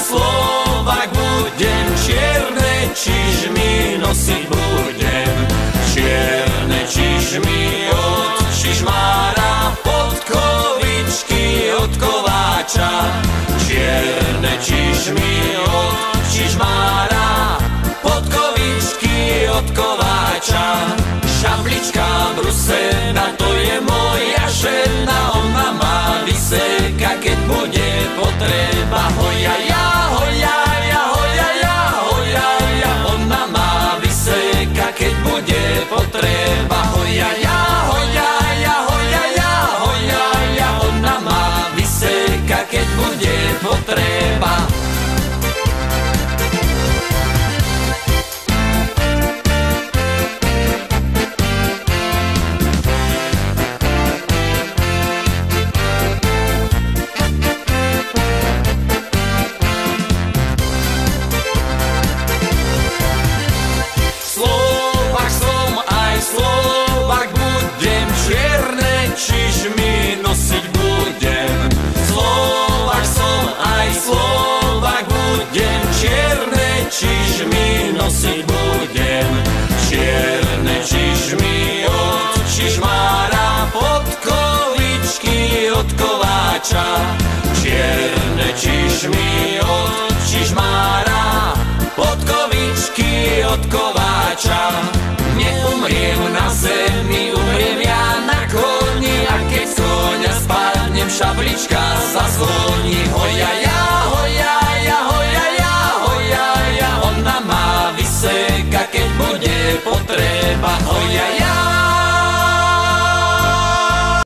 Slovák budem, čierne čižmy nosiť budem. Čierne čižmy od čižmára, podkovičky od kováča. Čierne čižmy od čižmára, podkovičky od kováča. Šablička brusena, to je moja žena, ona má vyseka, keď bude potreba. Hojaja, hojaja, hojaja, hojaja, ona má vyseka, keď bude potreba. Hojaja, hojaja, hojaja, hojaja, ona má vyseka, keď bude potreba. Čižmy nosiť budem. Slovák som, aj Slovák budem. Čierne čižmy nosiť budem. Čierne čižmy od čižmára, podkovičky od kováča. Čierne čižmy od čižmára, podkovičky od kováča. Neumriem na zemi, umriem ja na koni, a keď z koňa spadnem, šablička zazvoní. Hojaja,